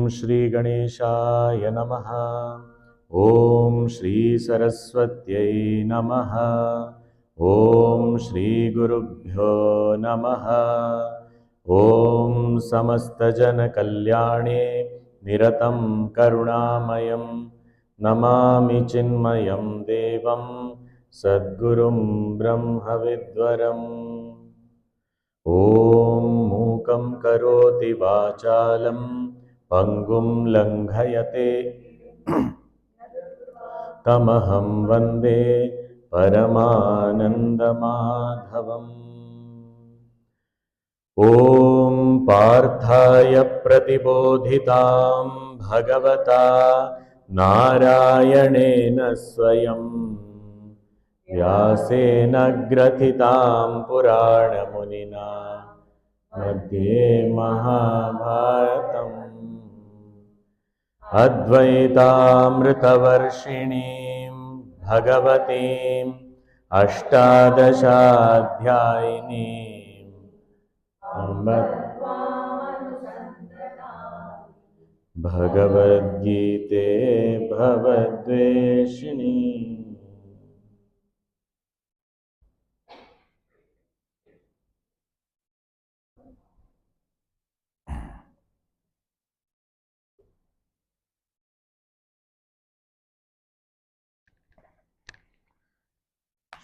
श्री गणेशाय नमः। ॐ श्री सरस्वत्यै नमः। ॐ श्री गुरुभ्यो नमः। ॐ समस्तजनकल्याणे निरतं करुणामयं नमामि चिन्मयं देवं सद्गुरुं ब्रह्मविद्वरम्। ॐ मूकं करोति वाचालं पङ्गुं लङ्घयते तमहं वन्दे परमानन्दमाधवम्। ॐ पार्थाय प्रतिबोधितां भगवता नारायणेन स्वयं व्यासेन ग्रथितां पुराणमुनिना मध्ये महाभारतम् अद्वैतामृतवर्षिणीं भगवतीम् अष्टादशाध्यायिनीम् भगवद्गीते भवद्वेषिणी।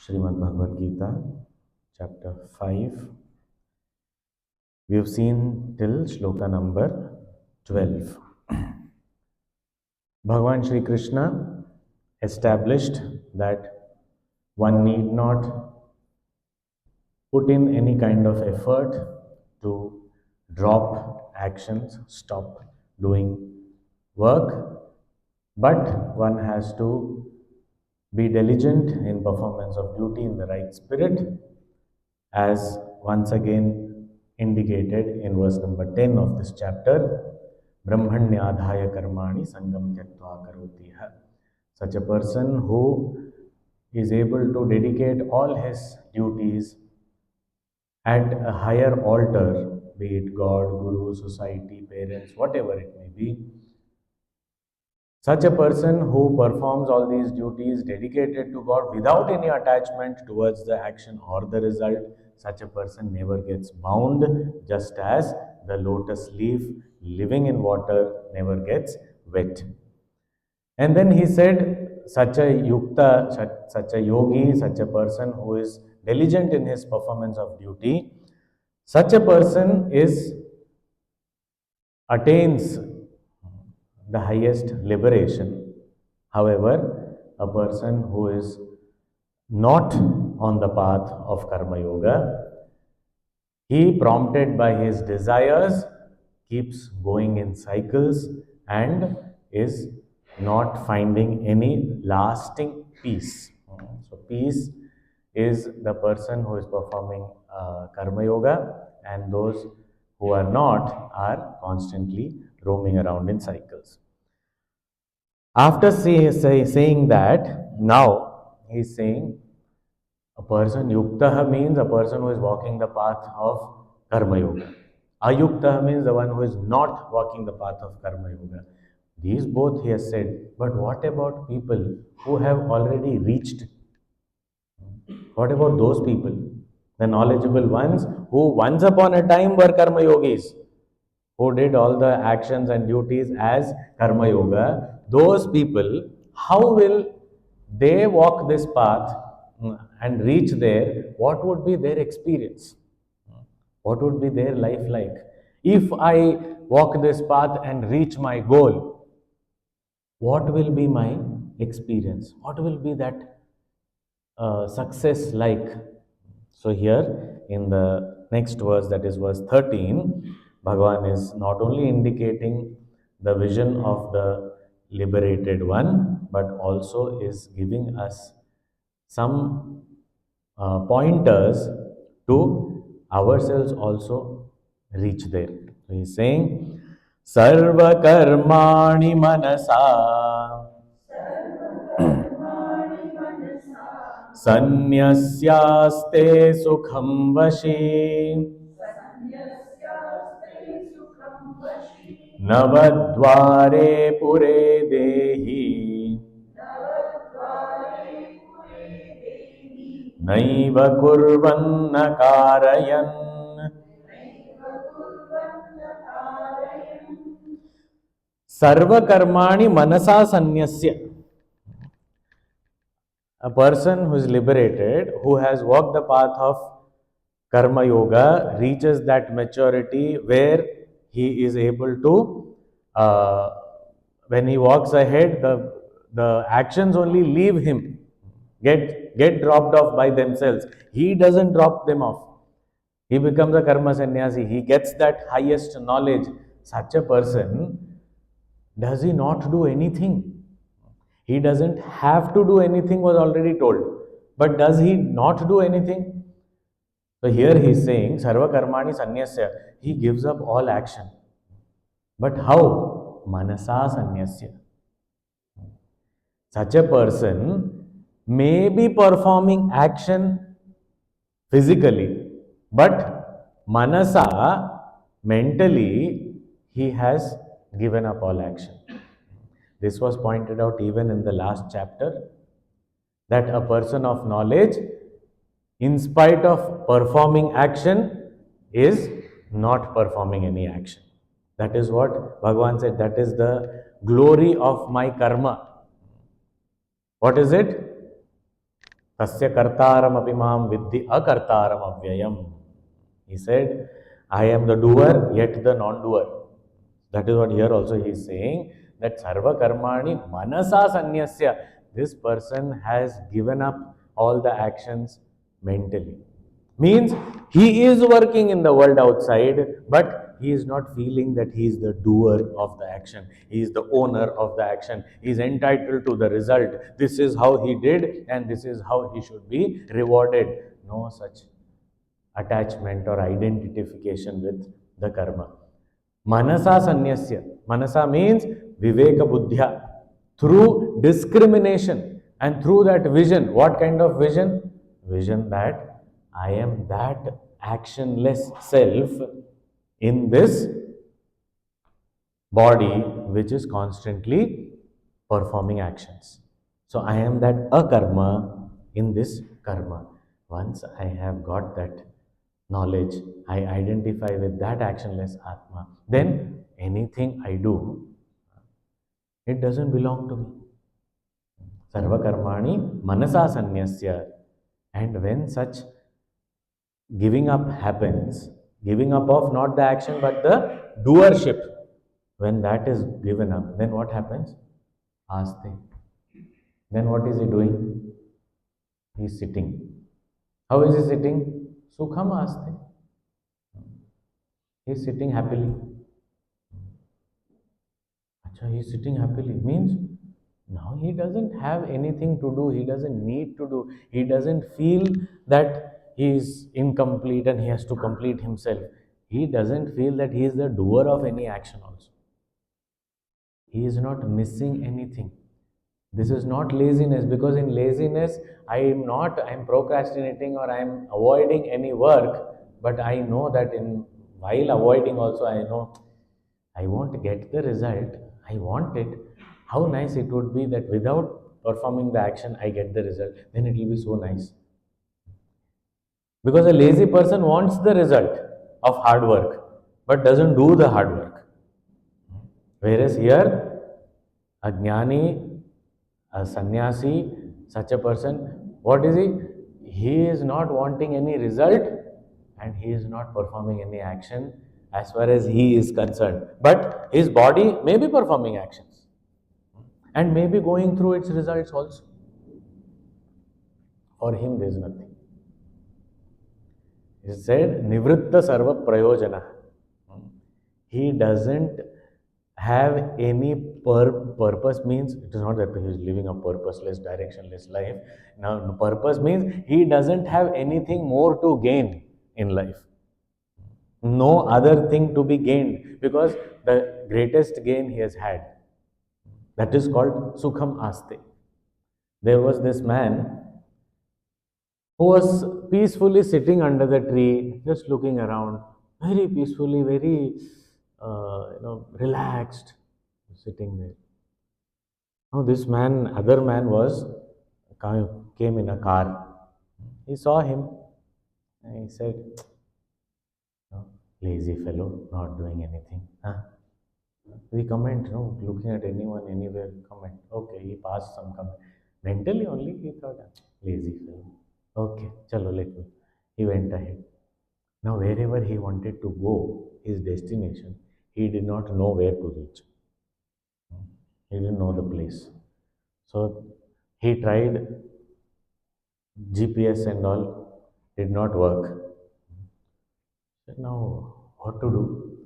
Srimad Bhagavad Gita, chapter 5. We have seen till shloka number 12. Bhagavan Shri Krishna established that one need not put in any kind of effort to drop actions, stop doing work, but one has to be diligent in performance of duty in the right spirit, as once again indicated in verse number 10 of this chapter, Brahmanyadhaya karmani sangam tyaktva karoti ha. Such a person who is able to dedicate all his duties at a higher altar, be it God, Guru, society, parents, whatever it may be, such a person who performs all these duties dedicated to God without any attachment towards the action or the result, such a person never gets bound, just as the lotus leaf living in water never gets wet. And then he said, such a yukta, such a yogi, such a person who is diligent in his performance of duty, such a person attains the highest liberation. However, a person who is not on the path of karma yoga, he, prompted by his desires, keeps going in cycles and is not finding any lasting peace. So peace is the person who is performing karma yoga, and those who are not are constantly roaming around in cycles. After saying that, now he is saying a person yuktaha means a person who is walking the path of karma yoga. Ayuktaha means the one who is not walking the path of karma yoga. These both he has said, but what about people who have already reached? What about those people? The knowledgeable ones who once upon a time were karma yogis, who did all the actions and duties as karma yoga. Those people, how will they walk this path and reach there? What would be their experience? What would be their life like? If I walk this path and reach my goal, what will be my experience? What will be that success like? So here in the next verse, that is verse 13, Bhagavan is not only indicating the vision of the liberated one, but also is giving us some pointers to ourselves also reach there. So he is saying, Sarva karmani manasa Sanyasyaste sukham vashi नवद्वारे पुरे देहि नैव कुर्वन्न कारयन्. Sarva karmani manasa sanyasya. A person who is liberated, who has walked the path of karma yoga, reaches that maturity where he is able to, when he walks ahead, the actions only leave him, get dropped off by themselves. He doesn't drop them off. He becomes a karma sannyasi. He gets that highest knowledge. Such a person, does he not do anything? He doesn't have to do anything, was already told. But does he not do anything? So here he is saying, Sarva Karmani Sanyasya. He gives up all action. But how? Manasa Sanyasya. Such a person may be performing action physically, but Manasa, mentally, he has given up all action. This was pointed out even in the last chapter, that a person of knowledge, in spite of performing action, is not performing any action. That is what Bhagavan said, that is the glory of my karma. What is it? Tasya kartaram apimam vidhi akartaram avyayam. He said, I am the doer, yet the non-doer. That is what here also he is saying, that sarva karmani manasa sanyasya. This person has given up all the actions mentally. Means he is working in the world outside, but he is not feeling that he is the doer of the action. He is the owner of the action. He is entitled to the result. This is how he did, and this is how he should be rewarded. No such attachment or identification with the karma. Manasa sanyasya. Manasa means viveka buddhya. Through discrimination and through that vision. What kind of vision? Vision that I am that actionless self in this body which is constantly performing actions. So I am that akarma in this karma. Once I have got that knowledge, I identify with that actionless Atma, then anything I do, it doesn't belong to me. Sarva karmani manasa sanyasya. And when such giving up happens, giving up of not the action but the doership, when that is given up, then what happens? Aste. Then what is he doing? He is sitting. How is he sitting? Sukham aste. He is sitting happily. Acha, he is sitting happily means now he doesn't have anything to do. He doesn't need to do. He doesn't feel that he is incomplete and he has to complete himself. He doesn't feel that he is the doer of any action also. He is not missing anything. This is not laziness, because in laziness I am procrastinating or I am avoiding any work, but I know that while avoiding also I know I won't get the result. I want it. How nice it would be that without performing the action I get the result. Then it will be so nice. Because a lazy person wants the result of hard work, but doesn't do the hard work. Whereas here, a Jnani, a sannyasi, such a person, what is he? He is not wanting any result and he is not performing any action as far as he is concerned. But his body may be performing actions and may be going through its results also. For him, there is nothing. He said, Nivritta Sarva Prayojana. He doesn't have any purpose, means it is not that he is living a purposeless, directionless life. Now, purpose means he doesn't have anything more to gain in life. No other thing to be gained, because the greatest gain he has had, that is called Sukham Aste. There was this man who was peacefully sitting under the tree, just looking around, very peacefully, very relaxed, sitting there. Now this man, other man was came in a car. He saw him and he said, "No, lazy fellow, not doing anything. Huh? We comment, no, looking at anyone, anywhere, comment. Okay, he passed some comment. Mentally only he thought, lazy fellow. Okay, chalo, let me. He went ahead. Now, wherever he wanted to go, his destination, he did not know where to reach. He didn't know the place. So, he tried GPS and all, did not work. Now, what to do?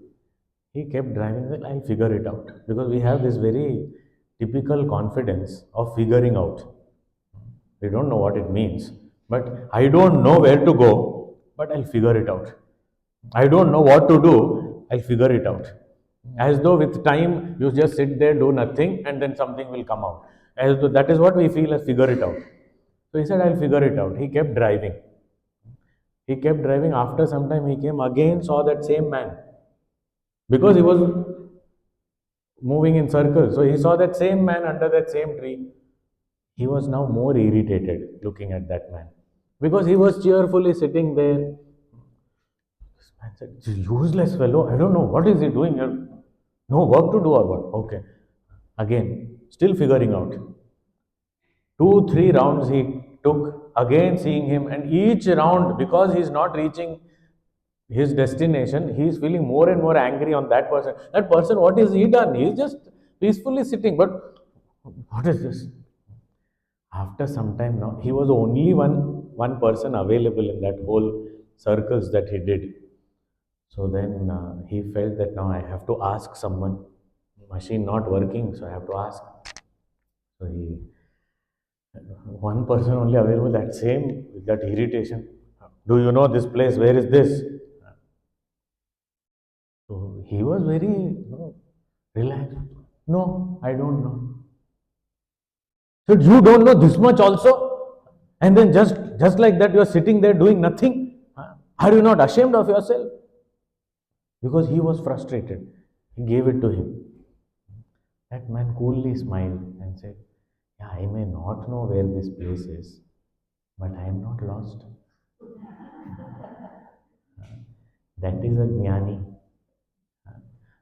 He kept driving, like, I'll figure it out. Because we have this very typical confidence of figuring out. We don't know what it means, but I don't know where to go, but I'll figure it out. I don't know what to do, I'll figure it out. As though with time you just sit there, do nothing, and then something will come out. As though that is what we feel as figure it out. So he said, I'll figure it out. He kept driving. He kept driving. After some time, he came again, saw that same man because he was moving in circles. So he saw that same man under that same tree. He was now more irritated looking at that man because he was cheerfully sitting there. This man said, useless fellow, I don't know, what is he doing here? No work to do or what? Okay. Again, still figuring out. 2, 3 rounds he took, again seeing him, and each round, because he's not reaching his destination, he is feeling more and more angry on that person. That person, what is he done? He's just peacefully sitting, but what is this? After some time now, he was only one person available in that whole circles that he did. So then he felt that now I have to ask someone. Machine not working, so I have to ask. So he, one person only available. That same, that irritation. Do you know this place? Where is this? So he was very relaxed. No, I don't know. So you don't know this much also, and then just like that you are sitting there doing nothing. Are you not ashamed of yourself? Because he was frustrated. He gave it to him. That man coolly smiled and said, yeah, I may not know where this place is, but I am not lost. That is a Jnani.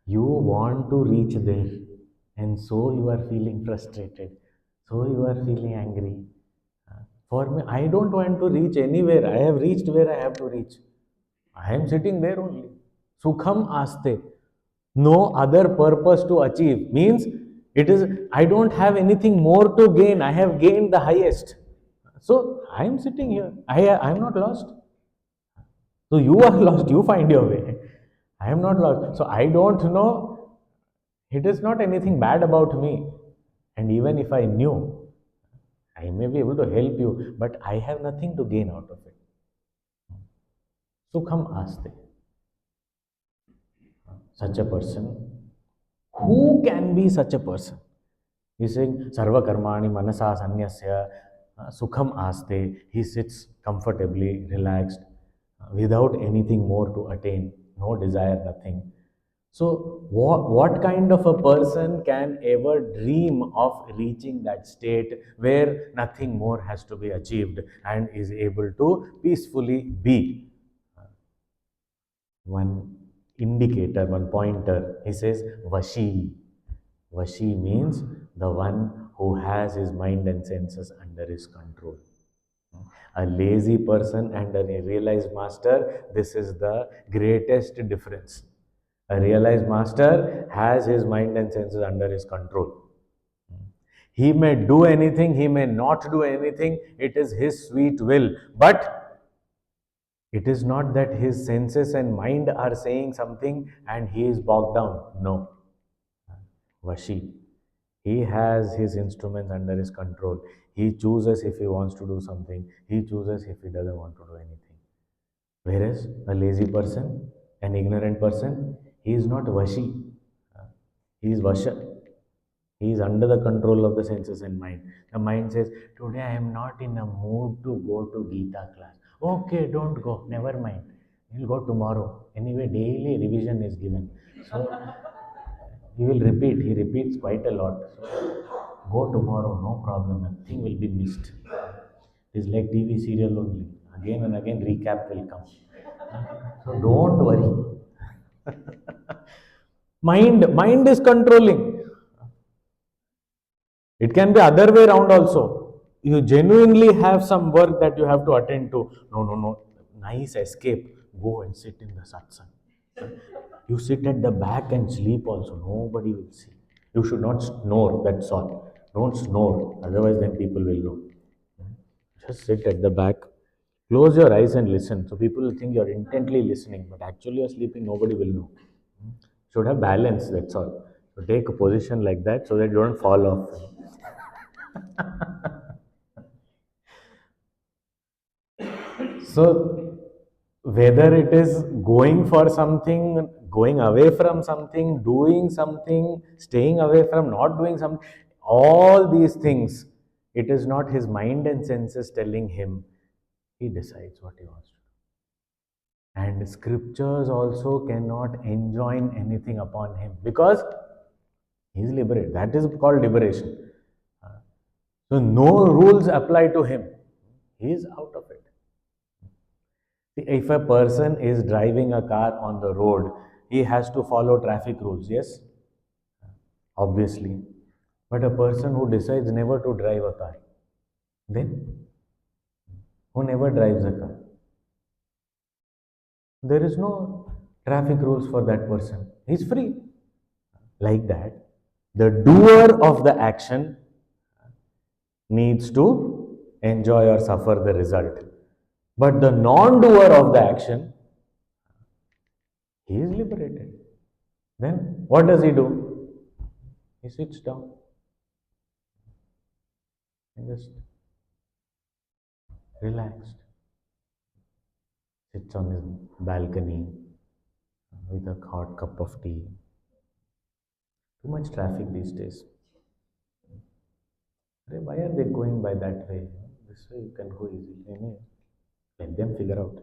You want to reach there, and so you are feeling frustrated, so you are feeling angry. For me, I don't want to reach anywhere. I have reached where I have to reach. I am sitting there only. Sukham aste. No other purpose to achieve. Means it is, I don't have anything more to gain. I have gained the highest. So I am sitting here. I am not lost. So you are lost. You find your way. I am not lost. So I don't know. It is not anything bad about me. And even if I knew, I may be able to help you, but I have nothing to gain out of it. Sukham aste. Such a person. Who can be such a person? He is saying, Sarva Karmani Manasa Sanyasya Sukham Aste. He sits comfortably, relaxed, without anything more to attain, no desire, nothing. So, what kind of a person can ever dream of reaching that state where nothing more has to be achieved and is able to peacefully be? One indicator, one pointer, he says Vashi. Vashi means the one who has his mind and senses under his control. A lazy person and a realized master, this is the greatest difference. A realized master has his mind and senses under his control. He may do anything, he may not do anything, it is his sweet will. But it is not that his senses and mind are saying something and he is bogged down. No. Vashi. He has his instruments under his control. He chooses if he wants to do something. He chooses if he doesn't want to do anything. Whereas a lazy person, an ignorant person, he is not Vashi. He is Vasha. He is under the control of the senses and mind. The mind says, today I am not in a mood to go to Gita class. Okay, don't go. Never mind. You'll go tomorrow. Anyway, daily revision is given. So he will repeat. He repeats quite a lot. So go tomorrow, no problem. Nothing will be missed. It's like TV serial only. Again and again, recap will come. So don't worry. Mind is controlling. It can be other way around also. You genuinely have some work that you have to attend to. No, no, no. Nice escape. Go and sit in the satsang. You sit at the back and sleep also. Nobody will see. You should not snore. That's all. Don't snore. Otherwise, then people will know. Just sit at the back. Close your eyes and listen. So people will think you're intently listening, but actually you're sleeping. Nobody will know. Should have balance. That's all. So take a position like that so that you don't fall off. So, whether it is going for something, going away from something, doing something, staying away from not doing something, all these things, it is not his mind and senses telling him. He decides what he wants to do. And scriptures also cannot enjoin anything upon him because he is liberated. That is called liberation. So, no rules apply to him. He is out of it. If a person is driving a car on the road, he has to follow traffic rules, yes? Obviously. But a person who decides never to drive a car, then who never drives a car, there is no traffic rules for that person. He's free. Like that, the doer of the action needs to enjoy or suffer the result. But the non doer of the action, he is liberated. Then what does he do? He sits down and just relaxed, sits on his balcony with a hot cup of tea. Too much traffic these days. Why are they going by that way? This way you can go easily. Let them figure out.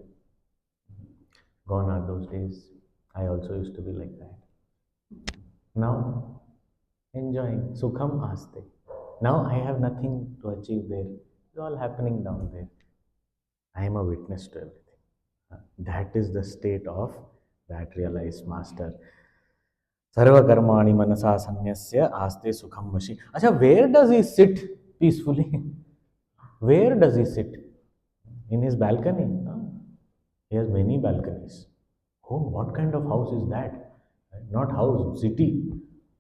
Gone are those days. I also used to be like that. Now, enjoying. Sukham aste. Now I have nothing to achieve there. It's all happening down there. I am a witness to everything. That is the state of that realized master. Sarva karmani manasa sanyasya aste sukham vashi. Acha, where does he sit peacefully? Where does he sit? In his balcony? No. He has many balconies. Oh, what kind of house is that? Not house, city.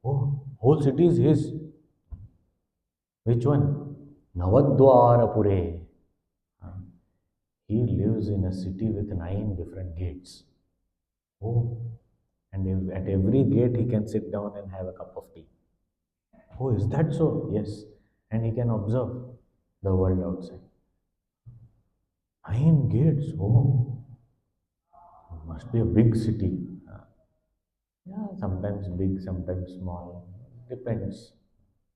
Oh, whole city is his. Which one? Navadwarapure. He lives in a city with 9 different gates. Oh, and at every gate he can sit down and have a cup of tea. Oh, is that so? Yes. And he can observe the world outside. 9 gates. Oh, must be a big city. Yeah, sometimes big, sometimes small. Depends.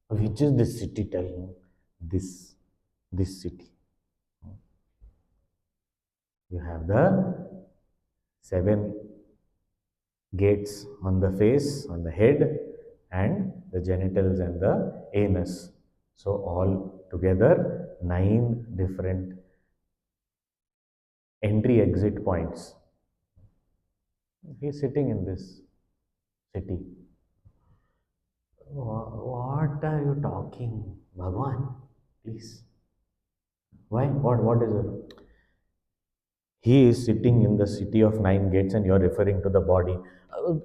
Which is this city telling? This city. You have the 7 gates on the face, on the head, and the genitals and the anus. So all together 9 different entry exit points. He is sitting in this city. What are you talking, Bhagwan? Please. Why? What is it? He is sitting in the city of 9 gates and you are referring to the body.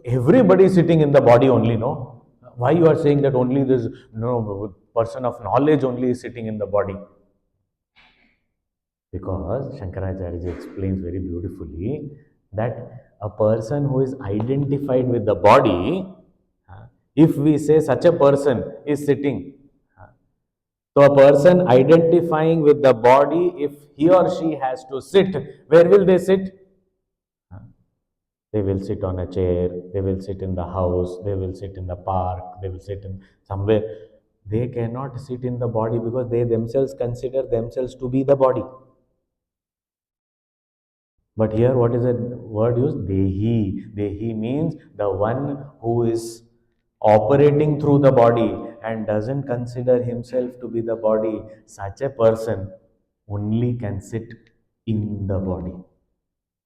Everybody is sitting in the body only, no? Why you are saying that only this person of knowledge only is sitting in the body? Because Shankaracharya explains very beautifully that a person who is identified with the body, if we say such a person is sitting, so a person identifying with the body, if he or she has to sit, where will they sit? They will sit on a chair, they will sit in the house, they will sit in the park, they will sit in somewhere. They cannot sit in the body because they themselves consider themselves to be the body. But here, what is the word used? Dehi. Dehi means the one who is operating through the body and doesn't consider himself to be the body. Such a person only can sit in the body.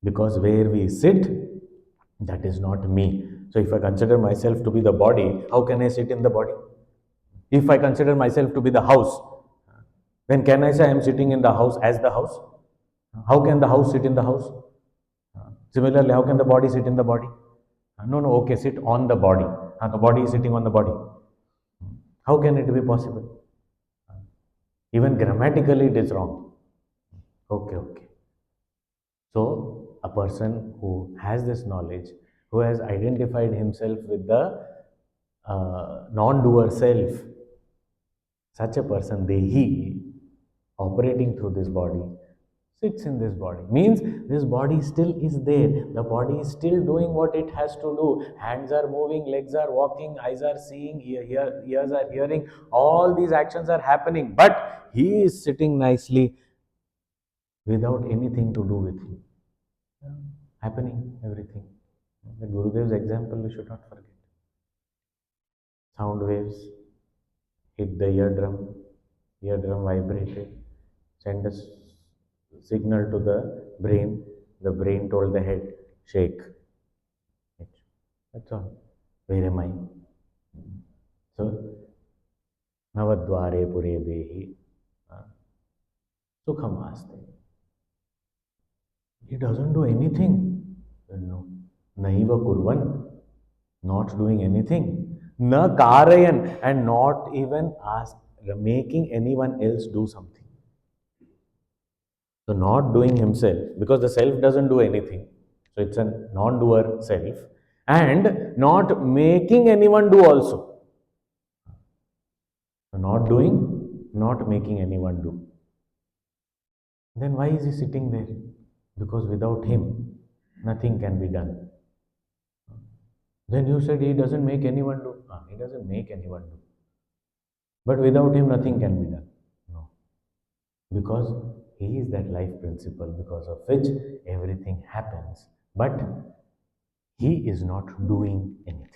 Because where we sit, that is not me. So if I consider myself to be the body, how can I sit in the body? If I consider myself to be the house, then can I say I am sitting in the house as the house? How can the house sit in the house? Similarly, how can the body sit in the body? No, no, okay, sit on the body. The body is sitting on the body. How can it be possible? Even grammatically, it is wrong. Okay, okay. So, a person who has this knowledge, who has identified himself with the non doer self, such a person, he operating through this body, sits in this body. Means this body still is there. The body is still doing what it has to do. Hands are moving, legs are walking, eyes are seeing, ears are hearing. All these actions are happening. But he is sitting nicely without anything to do with him. Happening, everything. The Gurudev's example we should not forget. Sound waves hit the eardrum vibrated, send a signal to the brain told the head, shake. That's all. Where am I? So, Navadware Pure Dehi, Sukhamaste. He doesn't do anything. No. Naiva Kurvan, not doing anything. Na Karayan, and not even making anyone else do something. So, not doing himself, because the self doesn't do anything. So, it's a non doer self, and not making anyone do also. So, not doing, not making anyone do. Then why is he sitting there? Because without him, nothing can be done. Then you said he doesn't make anyone do. He doesn't make anyone do. But without him, nothing can be done. No. Because he is that life principle because of which everything happens. But he is not doing anything.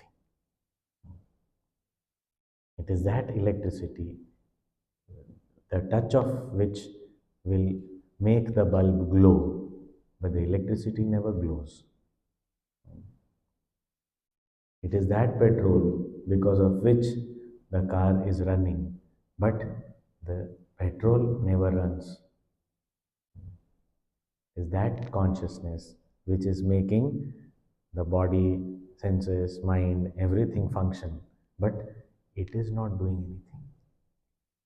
It is that electricity, the touch of which will make the bulb glow, but the electricity never glows. It is that petrol because of which the car is running, but the petrol never runs. It is that consciousness which is making the body, senses, mind, everything function, but it is not doing anything,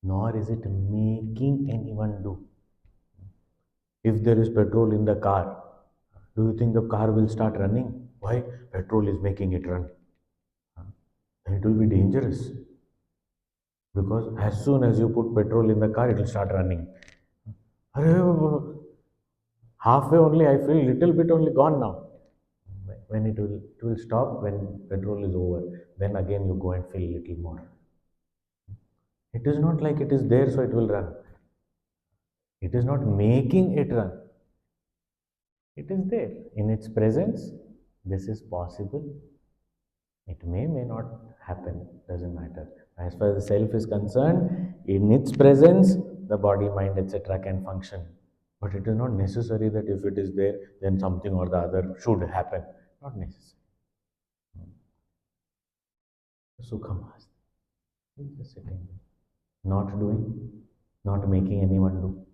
nor is it making anyone do. If there is petrol in the car, do you think the car will start running? Why? Petrol is making it run. It will be dangerous. Because as soon as you put petrol in the car, it will start running. Halfway only, I feel little bit only gone now. When it will stop when petrol is over. Then again you go and fill little more. It is not like it is there, so it will run. It is not making it run. It is there in its presence. This is possible. It may not happen. Doesn't matter. As far as the self is concerned, in its presence, the body, mind, etc., can function. But it is not necessary that if it is there, then something or the other should happen. Not necessary. Sukhamas. He's just sitting there. Not doing, not making anyone do.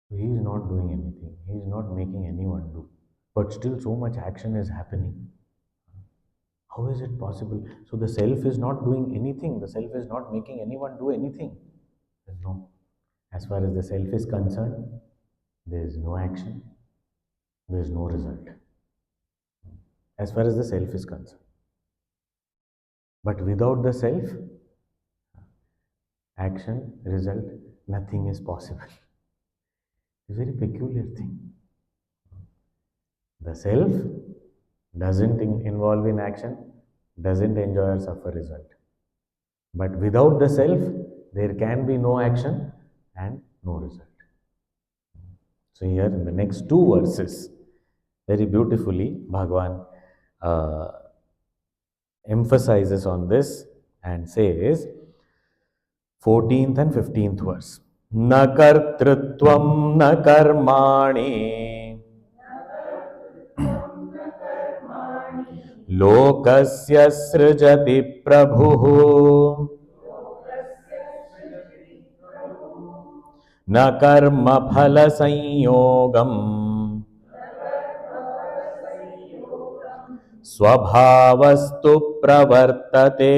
So he is not doing anything. He is not making anyone do. But still so much action is happening. How is it possible? So the self is not doing anything. The self is not making anyone do anything. No. As far as the self is concerned, there is no action. There is no result. As far as the self is concerned. But without the self, action, result, nothing is possible. It's a very peculiar thing. The self doesn't involve in action, doesn't enjoy or suffer result. But without the self, there can be no action and no result. So here in the next two verses, very beautifully, Bhagavan uh, emphasizes on this and says, 14th and 15th verse, Na kartrutvam na karmani lokasya srijati prabhuः न कर्म फल संयोगम स्वभावस्तु प्रवर्तते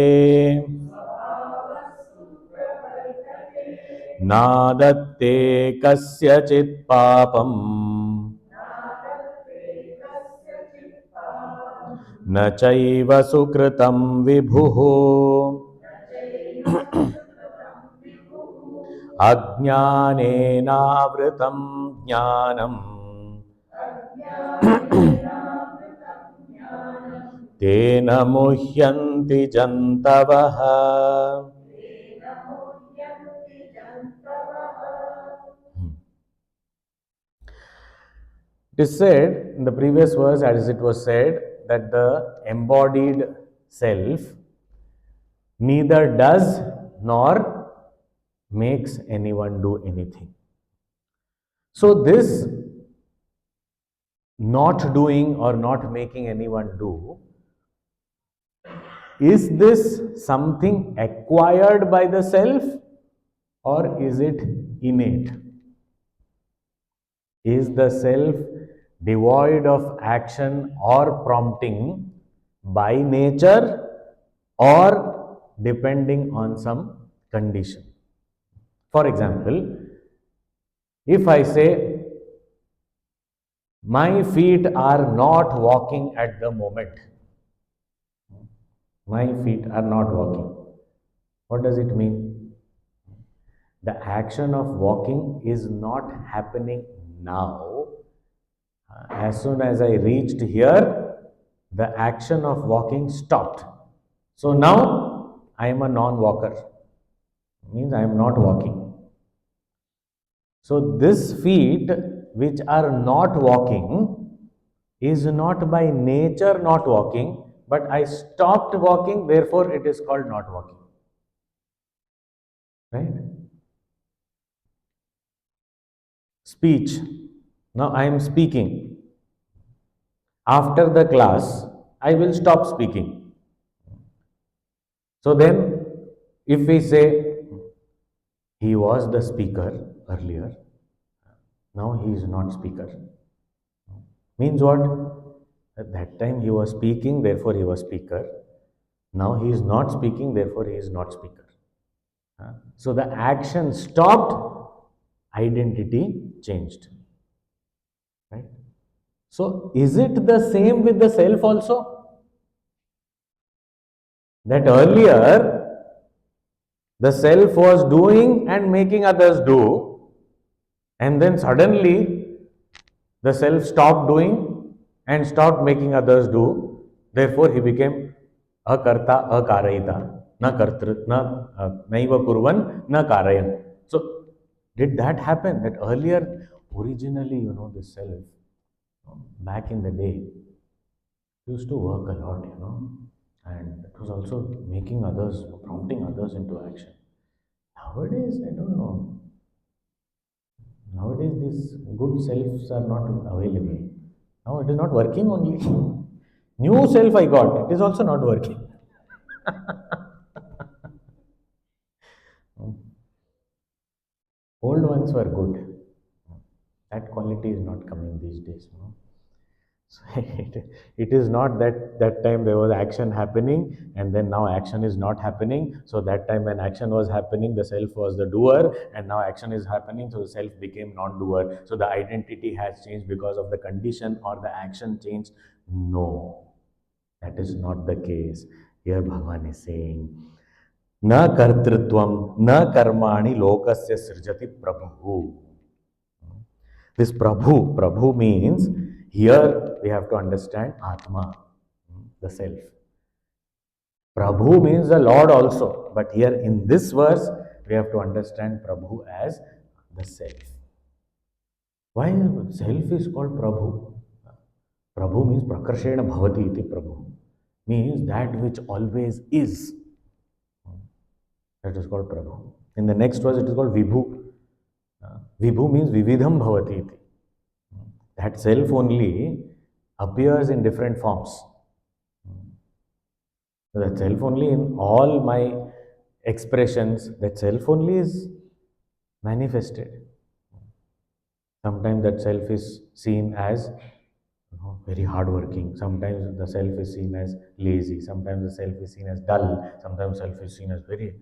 नादत्ते कस्यचित् पापम न चैव सुकृतं विभुः अज्ञानेनावृतं ज्ञानम् तेन मुह्यन्ति जन्तवः. It is said in the previous verse, as it was said, that the embodied self neither does nor makes anyone do anything. So, this not doing or not making anyone do, is this something acquired by the self or is it innate? Is the self devoid of action or prompting by nature or depending on some condition? For example, if I say, my feet are not walking at the moment, my feet are not walking, what does it mean? The action of walking is not happening now. As soon as I reached here, the action of walking stopped. So now I am a non-walker. Means I am not walking. So this feet which are not walking is not by nature not walking, but I stopped walking, therefore it is called not walking. Right? Speech. Now I am speaking. After the class, I will stop speaking. So then, if we say, he was the speaker earlier, now he is not speaker. Means what? At that time he was speaking, therefore he was speaker. Now he is not speaking, therefore he is not speaker. So the action stopped, identity changed. Right? So is it the same with the self also? That earlier the self was doing and making others do, and then suddenly the self stopped doing and stopped making others do. Therefore, he became akarta, akarayita, na kartrit, na naiva kurvan, na karayan. So, did that happen? That earlier, originally, the self, back in the day, used to work a lot, and it was also making others, prompting others into action. Nowadays, I don't know. Nowadays, these good selves are not available. Now it is not working only. New self I got, it is also not working. Old ones were good. That quality is not coming these days. So it is not that that time there was action happening and then now action is not happening. So that time when action was happening, the self was the doer, and now action is happening, so the self became non-doer. So the identity has changed because of the condition or the action changed. No, that is not the case. Here Bhagavan is saying, Na kartrutvam, na karmani lokasya srijati prabhu. This Prabhu means, here we have to understand Atma, the self. Prabhu means the Lord also, but here in this verse we have to understand Prabhu as the self. Why self is called Prabhu? Prabhu means prakarshena bhavati iti Prabhu. Means that which always is. That is called Prabhu. In the next verse, it is called Vibhu. Vibhu means Vividham bhavati iti. That self only appears in different forms. That self only in all my expressions, that self only is manifested. Sometimes that self is seen as very hardworking. Sometimes the self is seen as lazy. Sometimes the self is seen as dull. Sometimes self is seen as very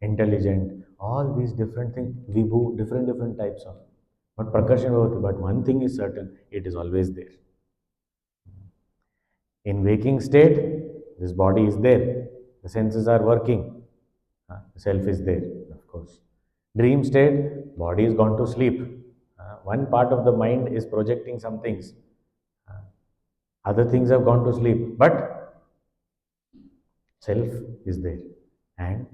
intelligent. All these different things, vibhu, different types of. But prakarshan bhavati. But one thing is certain: it is always there. In waking state, this body is there. The senses are working. The self is there, of course. Dream state, body is gone to sleep. One part of the mind is projecting some things. Other things have gone to sleep. But self is there. And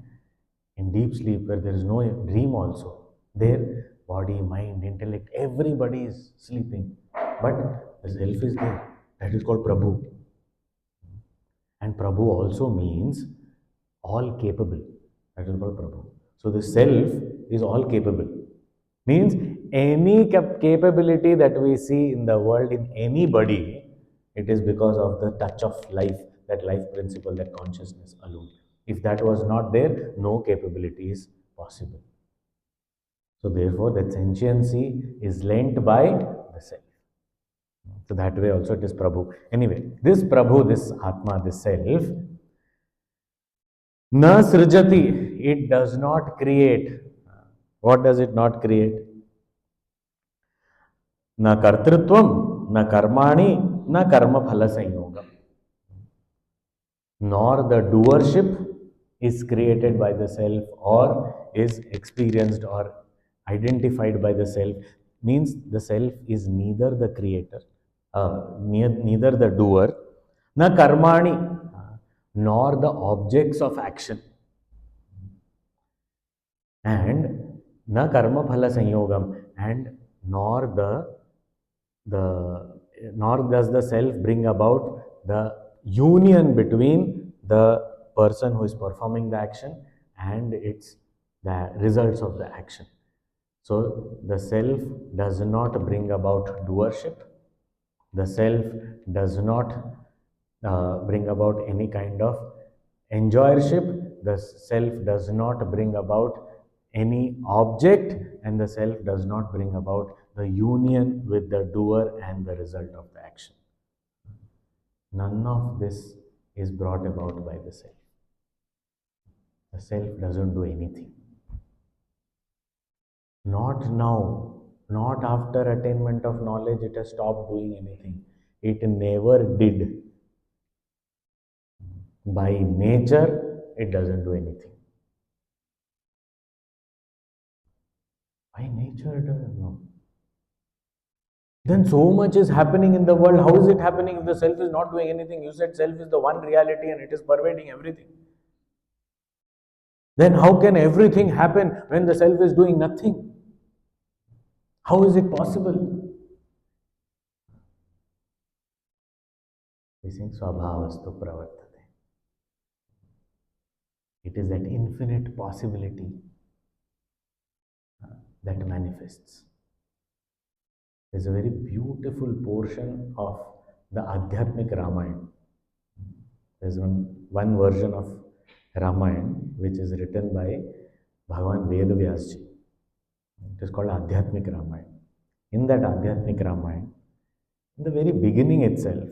in deep sleep, where there is no dream also, there, body, mind, intellect, everybody is sleeping. But the self is there. That is called Prabhu. And Prabhu also means all capable. That is called Prabhu. So the self is all capable. Means any capability that we see in the world in anybody, it is because of the touch of life, that life principle, that consciousness alone. If that was not there, no capability is possible. So therefore, that sentiency is lent by the self. So that way also it is Prabhu. Anyway, this Prabhu, this Atma, this self, na srijati, it does not create. What does it not create? Na kartrutvam, na karmani, na karma phala sanyogam. Nor the doership is created by the self or is experienced or identified by the self. Means the self is neither the creator, neither the doer, na karmani, nor the objects of action, and na karma phala sanyogam, and nor the nor does the self bring about the union between the person who is performing the action and its the results of the action. So the self does not bring about doership. The self does not bring about any kind of enjoyership. The self does not bring about any object, and the self does not bring about the union with the doer and the result of the action. None of this is brought about by the self. The self doesn't do anything. Not now, not after attainment of knowledge, it has stopped doing anything. It never did. By nature, it doesn't do anything. By nature, it doesn't know. Then so much is happening in the world. How is it happening if the self is not doing anything? You said self is the one reality and it is pervading everything. Then how can everything happen when the self is doing nothing? How is it possible? We say Swabhavastu Pravartate. It is that infinite possibility that manifests. There's a very beautiful portion of the Adhyatmic Ramayana. There's one version of Ramayana which is written by Bhagavan Vedavyasji. It is called Adhyatmic Ramayana. In that Adhyatmic Ramayana, in the very beginning itself,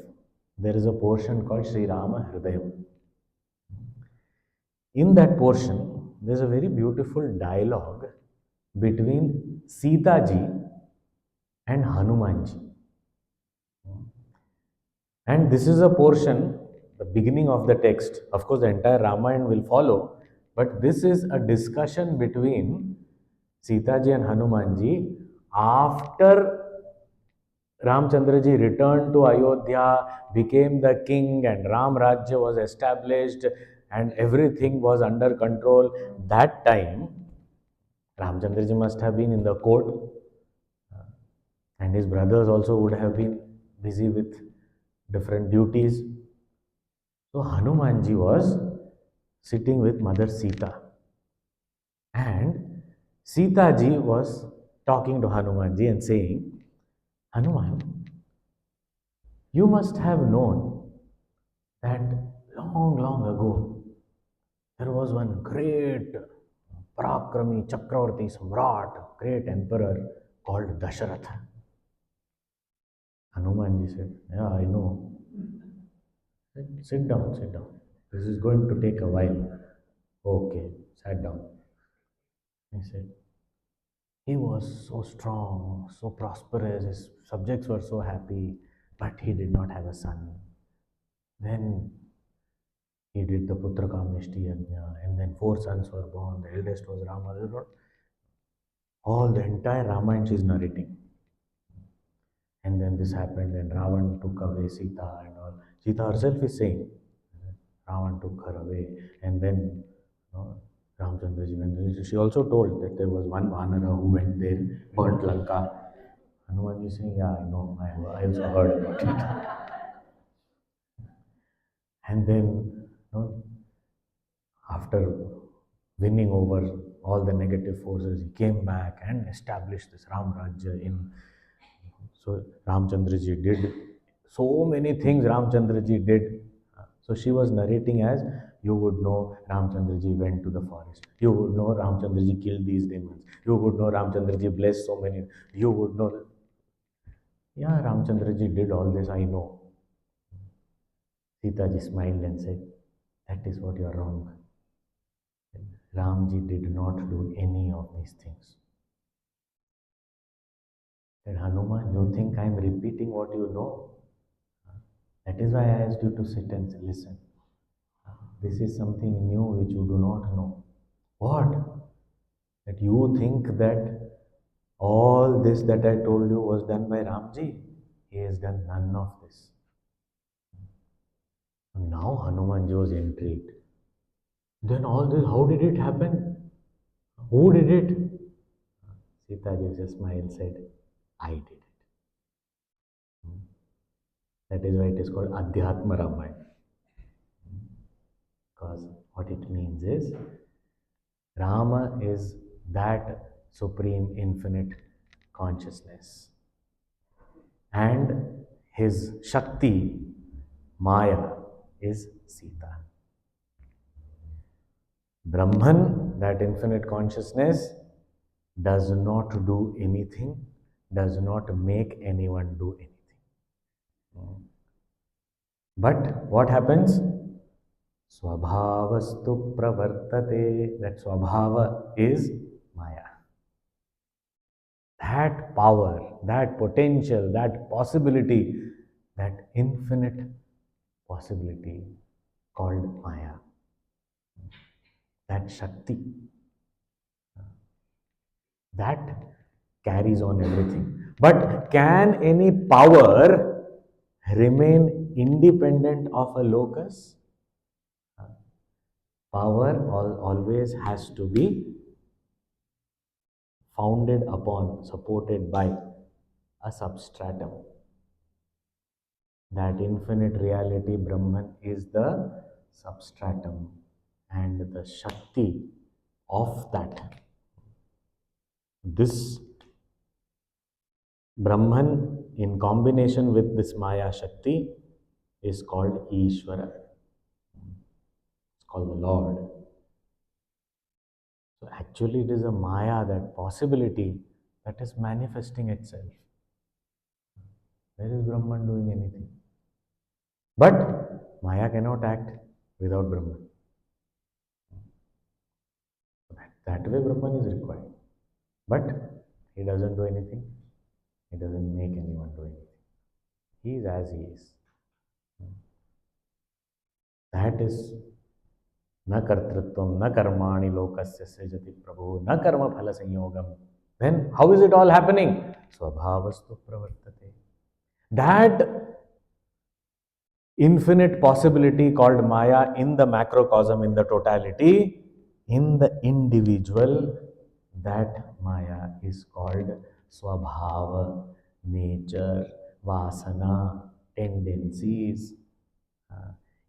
there is a portion called Sri Rama Hridayam. In that portion, there is a very beautiful dialogue between Sita ji and Hanumanji. And this is a portion, the beginning of the text. Of course, the entire Ramayana will follow, but this is a discussion between Sita ji and Hanumanji after Ramchandraji returned to Ayodhya, became the king, and Ram Rajya was established, and everything was under control. That time, Ramchandraji must have been in the court, And his brothers also would have been busy with different duties. So Hanumanji was sitting with Mother Sita, and Sita ji was talking to Hanumanji and saying, Hanuman, you must have known that long, long ago there was one great Parakrami Chakravarti Samrat, great emperor called Dasharatha. Hanumanji said, yeah, I know. Sit down, sit down. This is going to take a while. Okay, sat down. He said, he was so strong, so prosperous, his subjects were so happy, but he did not have a son. Then he did the Putra Kameshti Yajna, and then 4 sons were born. The eldest was Rama. All the entire Ramayana she is narrating. And then this happened, and Ravan took away Sita and all. Sita herself is saying, Ravan took her away, and then Ramchandraji went. She also told that there was one Vanara who went there, burnt Lanka. Hanumanji is saying, yeah, I know, I also heard about it. And then, after winning over all the negative forces, he came back and established this Ram Rajya in. So Ramchandraji did so many things. Ramchandraji did. So she was narrating as, you would know Ramchandraji went to the forest. You would know Ramchandraji killed these demons. You would know Ramchandraji blessed so many. You would know. Yeah, Ramchandraji did all this, I know. Sita ji smiled and said, that is what you are wrong. Ramji did not do any of these things. Said, Hanuman, you think I am repeating what you know? That is why I asked you to sit and listen. This is something new which you do not know. What? That you think that all this that I told you was done by Ramji? He has done none of this. Now Hanumanji was intrigued. Then all this, how did it happen? Who did it? Sita ji just smiled and said, I did it. That is why it is called Adhyatma Ramayana. Because what it means is, Rama is that supreme infinite consciousness. And his Shakti, Maya, is Sita. Brahman, that infinite consciousness, does not do anything, does not make anyone do anything. But what happens? Swabhavastu pravartate. That Swabhava is Maya. That power, that potential, that possibility, that infinite possibility called Maya, that Shakti, that carries on everything. But can any power remain independent of a locus? Power always has to be founded upon, supported by a substratum. That infinite reality, Brahman, is the substratum, and the Shakti of that. This Brahman, in combination with this Maya Shakti, is called Ishvara. It's called the Lord. So actually it is a Maya, that possibility, that is manifesting itself. Where is Brahman doing anything? But Maya cannot act without Brahman. That way Brahman is required. But he doesn't do anything. He doesn't make anyone do anything. He is as he is. That is na kartritvam, na karmani lokasya sejati prabhu, na karma phala sanyogam. Then how is it all happening? Swabhavastu pravartate. That infinite possibility called Maya in the macrocosm, in the totality, in the individual, that Maya is called Swabhava. nature, vasana, tendencies,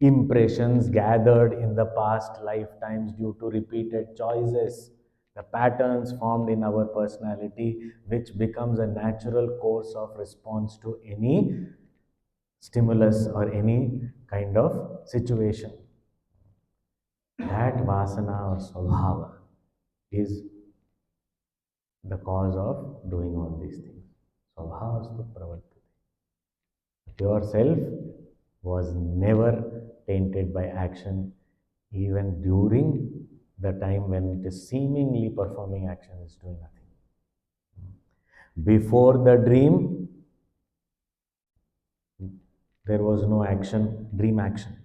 impressions gathered in the past lifetimes due to repeated choices, the patterns formed in our personality, which becomes a natural course of response to any stimulus or any kind of situation. That vasana or swabhava is the cause of doing all these things. Swabhavastu pravartati. Pure self was never tainted by action, even during the time when it is seemingly performing action is doing nothing. Before the dream, there was no action, dream action.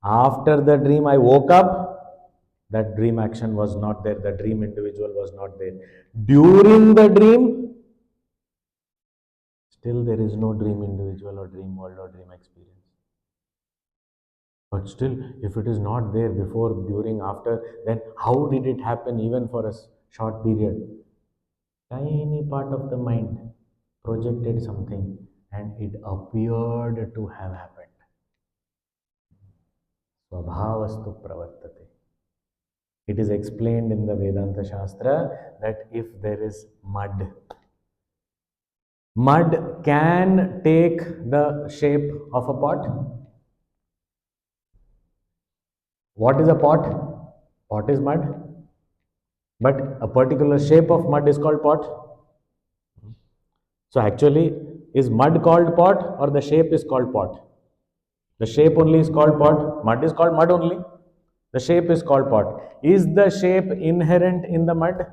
After the dream, I woke up, that dream action was not there, the dream individual was not there. During the dream, still there is no dream individual or dream world or dream experience. But still, if it is not there before, during, after, then how did it happen even for a short period? Tiny part of the mind projected something and it appeared to have happened. Swabhavastu pravartate. It is explained in the Vedanta Shastra that if there is mud, mud can take the shape of a pot. What is a pot? Pot is mud. But a particular shape of mud is called pot. So actually, is mud called pot or the shape is called pot? The shape only is called pot. Mud is called mud only. The shape is called pot. Is the shape inherent in the mud?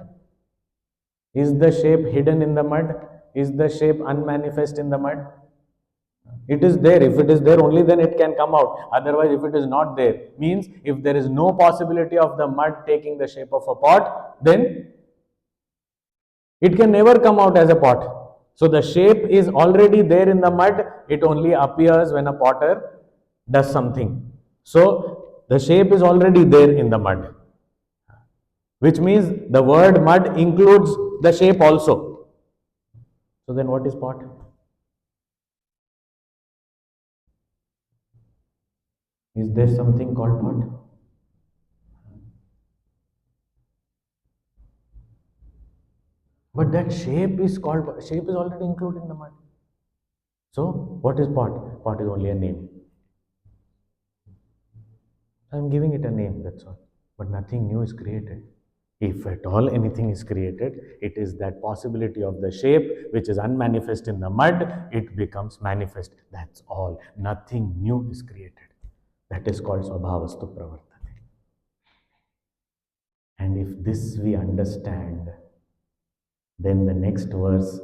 Is the shape hidden in the mud? Is the shape unmanifest in the mud? It is there. If it is there only, then it can come out. Otherwise, if it is not there, means if there is no possibility of the mud taking the shape of a pot, then it can never come out as a pot. So the shape is already there in the mud. It only appears when a potter does something. So the shape is already there in the mud, which means the word mud includes the shape also. So then what is pot? Is there something called pot? But that shape is already included in the mud. So what is pot? Pot is only a name. I'm giving it a name, that's all. But nothing new is created. If at all anything is created, it is that possibility of the shape which is unmanifest in the mud, it becomes manifest. That's all. Nothing new is created. That is called Swabhavastu Pravartati. And if this we understand, then the next verse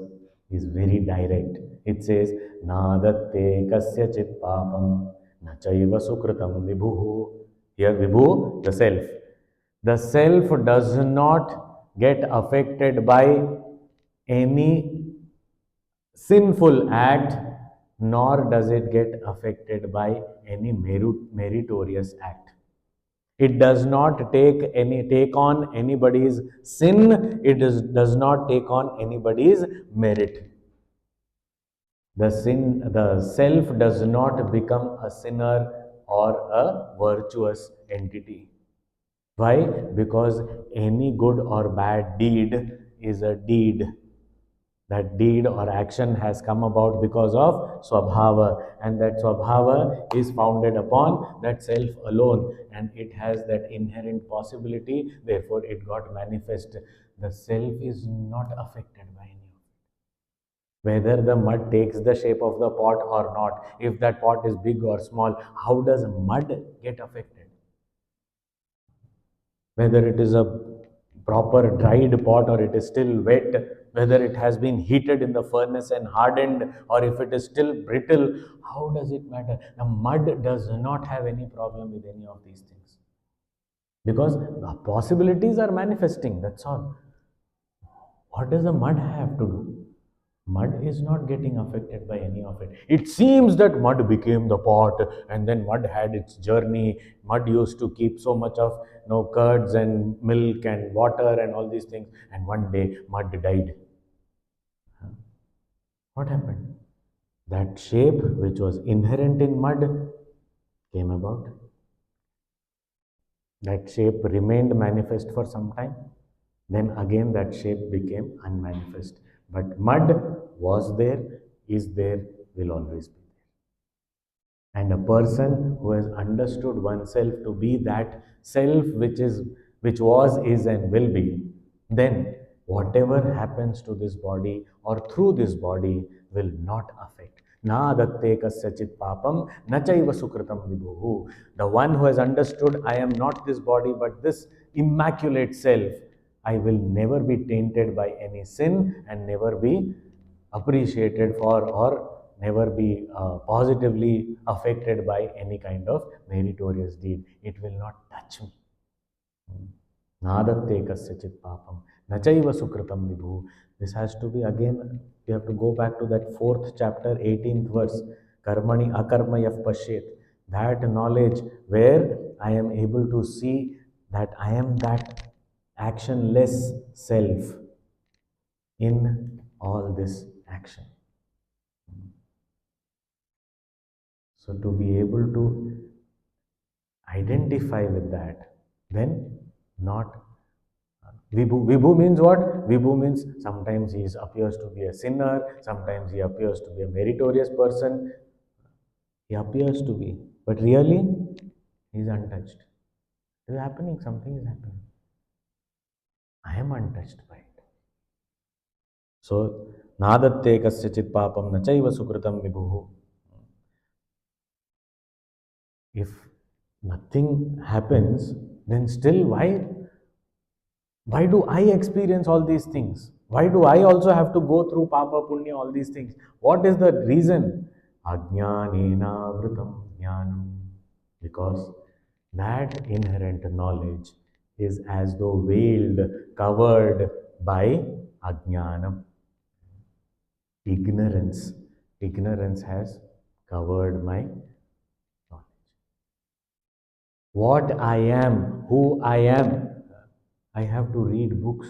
is very direct. It says, Nadatte kasya chit papam nachaiva sukritam vibhuhu. Here vibhu, the self. The self does not get affected by any sinful act, nor does it get affected by any meritorious act. It does not take on anybody's sin. It does not take on anybody's merit. The self does not become a sinner or a virtuous entity. Why? Because any good or bad deed is a deed. That deed or action has come about because of Swabhava, and that Swabhava is founded upon that self alone, and it has that inherent possibility, therefore it got manifest. The self is not affected by any of it. Whether the mud takes the shape of the pot or not, if that pot is big or small, how does mud get affected? Whether it is a proper dried pot or it is still wet, whether it has been heated in the furnace and hardened or if it is still brittle, how does it matter? The mud does not have any problem with any of these things because the possibilities are manifesting, that's all. What does the mud have to do? Mud is not getting affected by any of it. It seems that mud became the pot and then mud had its journey. Mud used to keep so much of curds and milk and water and all these things, and one day mud died. What happened? That shape which was inherent in mud came about. That shape remained manifest for some time. Then again that shape became unmanifest. But mud was there, is there, will always be there. And a person who has understood oneself to be that self which was, is, and will be, then whatever happens to this body or through this body will not affect. Na datte kasyachit papam na chaiva sukritam vibhuhu. The one who has understood, I am not this body but this immaculate self, I will never be tainted by any sin and never be appreciated for, or never be positively affected by any kind of meritorious deed. It will not touch me. Nadatte kasyachit papam nachaiva sukritam vibhu. This has to be again, we have to go back to that 4th chapter, 18th verse. Karmani akarma yav pashet. That knowledge where I am able to see that I am that actionless self in all this action. So to be able to identify with that, then not Vibhu. Vibhu means what? Vibhu means sometimes he appears to be a sinner, sometimes he appears to be a meritorious person. He appears to be, but really he is untouched. It is happening, something is happening. I am untouched by it. So, nadatte kasyachit papam nachaiva sukritam vibhu. If nothing happens, then still why do I experience all these things? Why do I also have to go through papa punya, all these things? What is the reason? Ajnanena vritam jnanam. Because that inherent knowledge is as though veiled, covered by ajnanam. Ignorance. Ignorance has covered my knowledge. What I am, who I am, I have to read books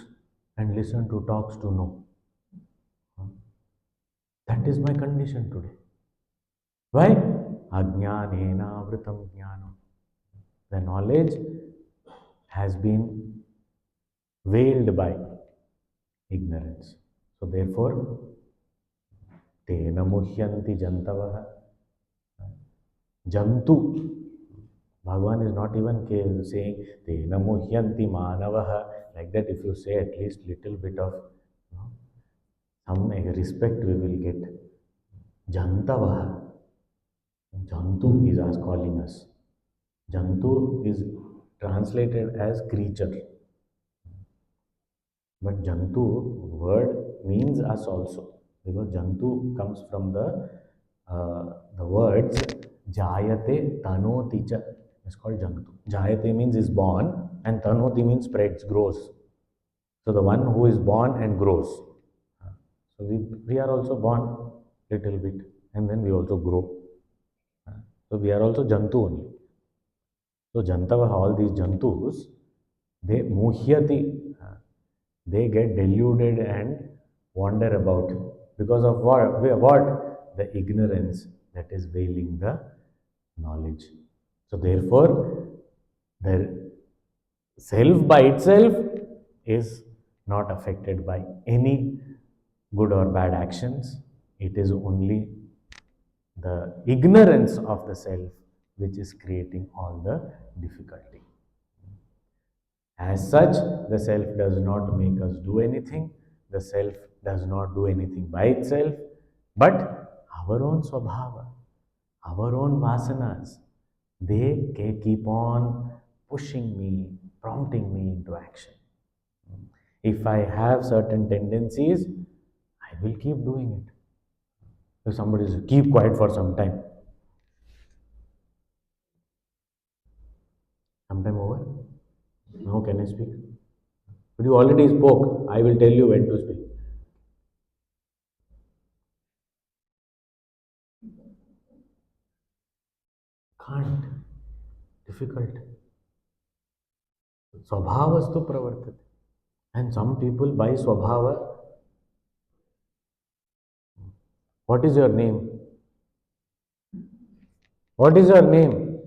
and listen to talks to know. That is my condition today. Why? Ajnanena vritam jnanam. The knowledge has been veiled by ignorance. So therefore, tena muhyanti jantavaha. Jantu. Bhagavan is not even saying tena muhyanti manavaha. Like that, if you say at least little bit of some respect, we will get. Jantavaha. Jantu is us calling us. Jantu is translated as creature. But Jantu word means us also. Because Jantu comes from the words Jayate Tanoti cha. It's called Jantu. Jayate means is born and Tanoti means spreads, grows. So the one who is born and grows. So we are also born little bit and then we also grow. So we are also Jantu only. So Jantava, all these Jantus, they muhyati, they get deluded and wander about because of what? The ignorance that is veiling the knowledge. So therefore, the self by itself is not affected by any good or bad actions. It is only the ignorance of the self which is creating all the difficulty. As such, the self does not make us do anything, the self does not do anything by itself, but our own swabhava, our own vasanas, they keep on pushing me, prompting me into action. If I have certain tendencies, I will keep doing it. If somebody says, keep quiet for some time, sometime over, now can I speak? But you already spoke, I will tell you when to speak. Can't. Difficult. Swabhavastu pravartate. And some people by swabhava, What is your name? What is your name?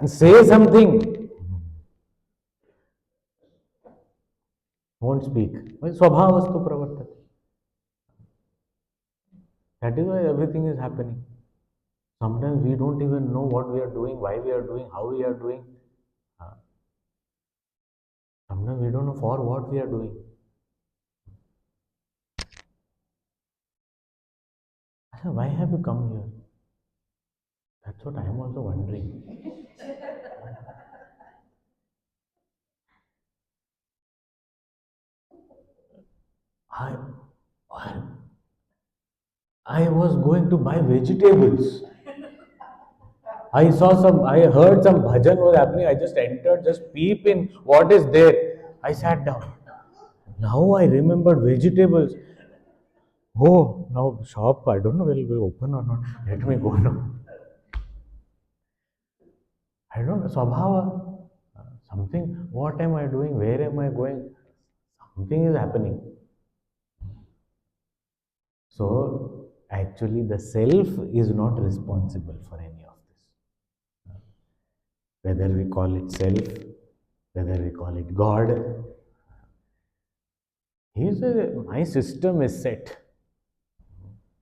Say something. Won't speak. Well, swabhavastu pravartati. That is why everything is happening. Sometimes we don't even know what we are doing, why we are doing, how we are doing. Uh, Sometimes we don't know for what we are doing. I said, why have you come here? That's what I am also wondering. I, I, I was going to buy vegetables. I heard some bhajan was happening. I just entered, just peep in what is there. I sat down. Now I remembered vegetables. Oh, now shop, I don't know whether it will open or not. Let me go now. I don't know. Swabhava. Something, what am I doing? Where am I going? Something is happening. So, actually, the self is not responsible for any of this. Whether we call it self, whether we call it God, my system is set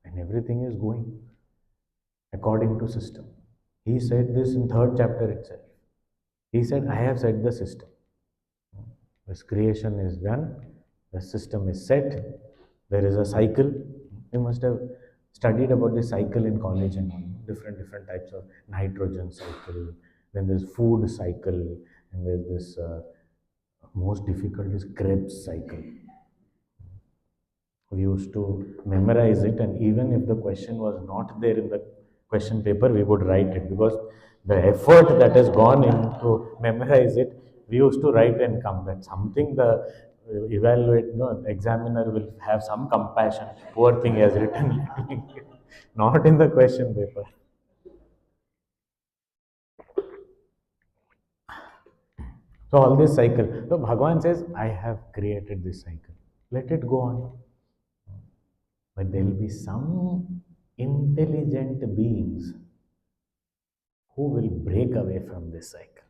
and everything is going according to system. He said this in third chapter itself. He said, I have set the system. This creation is done, the system is set, there is a cycle. You must have studied about this cycle in college and all, different types of nitrogen cycle, then there's food cycle, and there's this most difficult is Krebs cycle. We used to memorize it, and even if the question was not there in the question paper, we would write it because the effort that has gone into memorize it, we used to write and come. That something the evaluate, no, examiner will have some compassion. Poor thing he has written, not in the question paper. So all this cycle. So Bhagavan says, I have created this cycle. Let it go on. But there will be some intelligent beings who will break away from this cycle.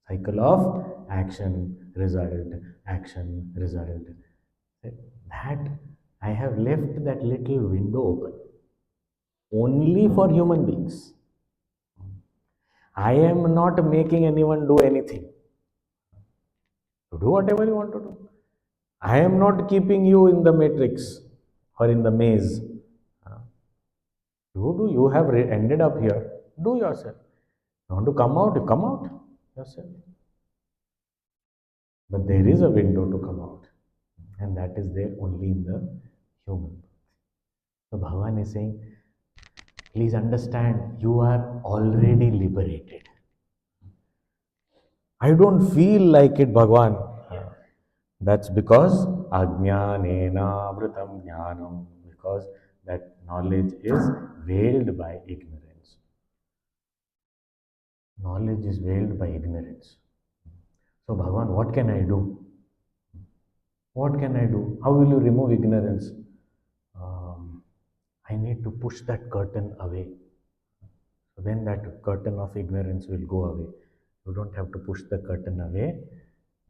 Cycle of action, result. That I have left that little window open only for human beings. I am not making anyone do anything. To do whatever you want to do. I am not keeping you in the matrix or in the maze. You have ended up here. Do yourself. You want to come out, you come out yourself. But there is a window to come out, and that is there only in the human. So Bhagavan is saying, please understand, you are already liberated. I don't feel like it, Bhagavan. That's because ajnanena vritam jnanam, because that knowledge is veiled by ignorance. Knowledge is veiled by ignorance. So Bhagavan, what can I do? What can I do? How will you remove ignorance? I need to push that curtain away. So then that curtain of ignorance will go away. You don't have to push the curtain away.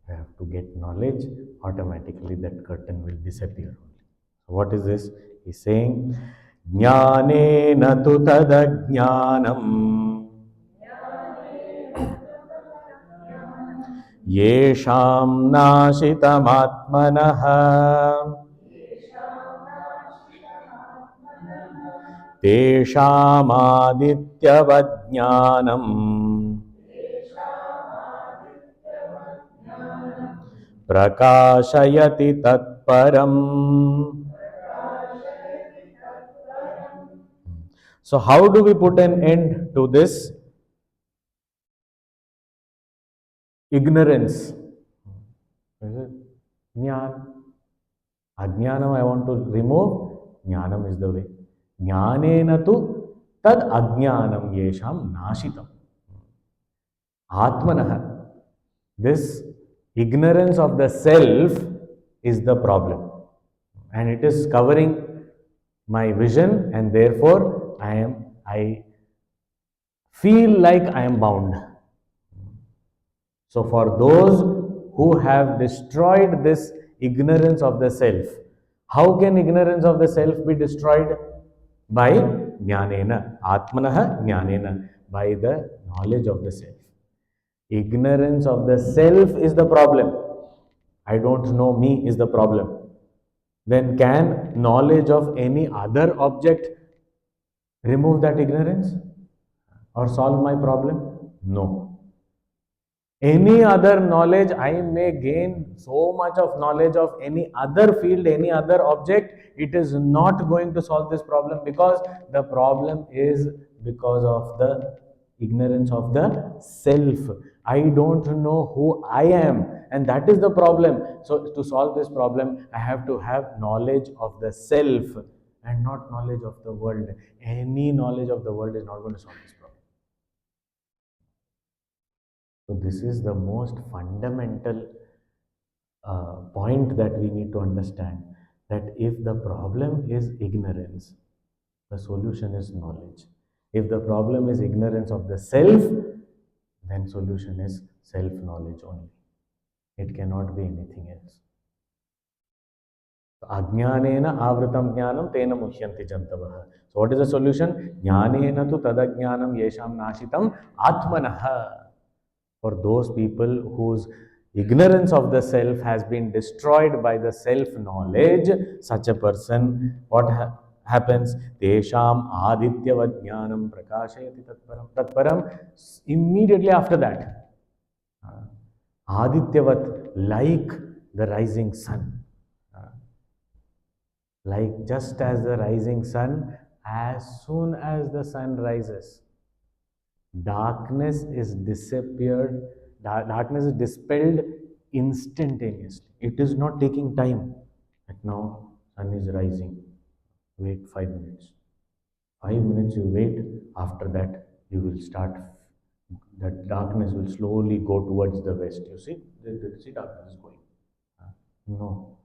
You have to get knowledge. Automatically that curtain will disappear. So what is this? He's saying, Jnanena tu tadajnanam yesham nashitamatmanaha तेषामादित्यवज्ञानम् प्रकाशयति तत्परम्. So how do we put an end to this ignorance? Is it Jnana? Ajnanam I want to remove. Jnanam is the way. Jnanena tu tad ajnanam yesham nashitam. Atmanaha. This ignorance of the self is the problem. And it is covering my vision, and therefore I feel like I am bound. So for those who have destroyed this ignorance of the self, how can ignorance of the self be destroyed? By jnanena, atmanaha jnanena, by the knowledge of the self. Ignorance of the self is the problem. I don't know me is the problem. Then can knowledge of any other object remove that ignorance or solve my problem? No. Any other knowledge, I may gain so much of knowledge of any other field, any other object, it is not going to solve this problem, because the problem is because of the ignorance of the self. I don't know who I am, and that is the problem. So to solve this problem, I have to have knowledge of the self and not knowledge of the world. Any knowledge of the world is not going to solve this problem. So this is the most fundamental point that we need to understand, that if the problem is ignorance, the solution is knowledge. If the problem is ignorance of the self, then solution is self-knowledge only. It cannot be anything else. Ajnanena avritam jnanam tena muhyanti jantavah. So what is the solution? Jnanena tu tadajnanam yesham nashitam atmanaha. For those people whose ignorance of the self has been destroyed by the self knowledge, such a person, what happens? Tesham adityavat jnanam prakashayati tatparam. Tatparam, immediately after that, adityavat, like the rising sun. Like just as the rising sun, as soon as the sun rises, darkness is disappeared, darkness is dispelled instantaneously. It is not taking time. Like now, sun is rising. Wait 5 minutes. 5 minutes you wait. After that, you will start. That darkness will slowly go towards the west. You see, see darkness is going. No,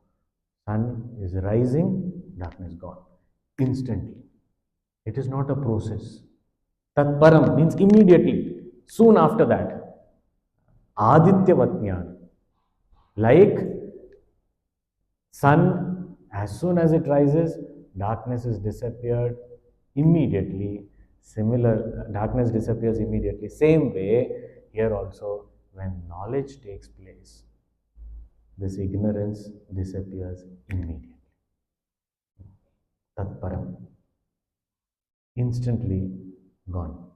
sun is rising, darkness gone instantly. It is not a process. Tatparam means immediately, soon after that. Adityavat jnana. Like sun, as soon as it rises, darkness is disappeared immediately. Similar, darkness disappears immediately. Same way, here also, when knowledge takes place, this ignorance disappears immediately. Tatparam. Instantly gone.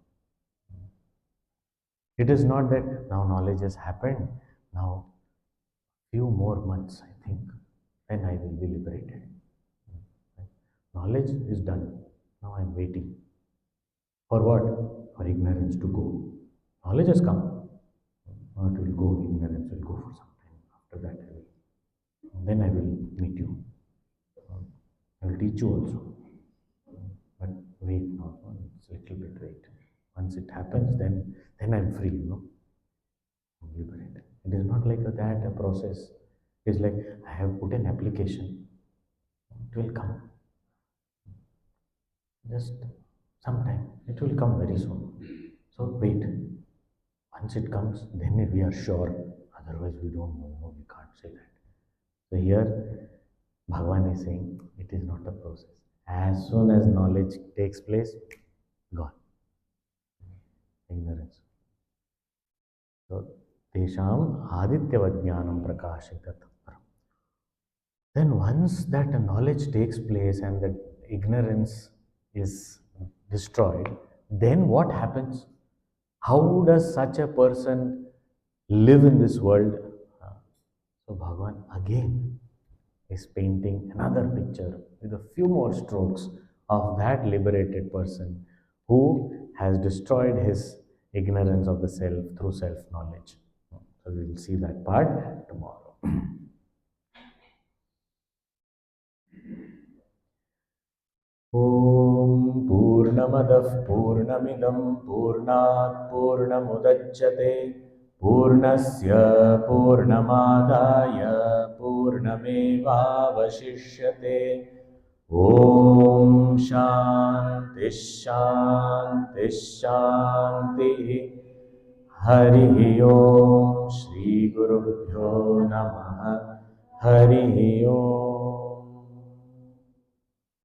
It is not that now knowledge has happened, now few more months, I think, then I will be liberated. Knowledge is done. Now I am waiting. For what? For ignorance to go. Knowledge has come. Now it will go, ignorance will go for some time. After that, then I will meet you. I will teach you also. But wait now, it's a little bit wait. Once it happens, then I'm free, I'm liberated. It is not like that a process. It's like I have put an application. It will come. Just sometime. It will come very soon. So wait. Once it comes, then we are sure. Otherwise, we don't know. No, we can't say that. So here, Bhagavan is saying it is not a process. As soon as knowledge takes place, gone. Ignorance. So, Tesham Adityavat Jnanam Prakashitat. Then once that knowledge takes place and that ignorance is destroyed, then what happens? How does such a person live in this world? So Bhagavan again is painting another picture with a few more strokes of that liberated person who has destroyed his ignorance of the self through self-knowledge. So we will see that part tomorrow. ॐ पूर्णमदः पूर्णमिदं पूर्णात् पूर्णमुदच्यते पूर्णस्य पूर्णमादाय पूर्णमेवावशिष्यते Om Shanti Shanti Shanti. Hari Om Shri Gurubhyo Namaha. Hari Om.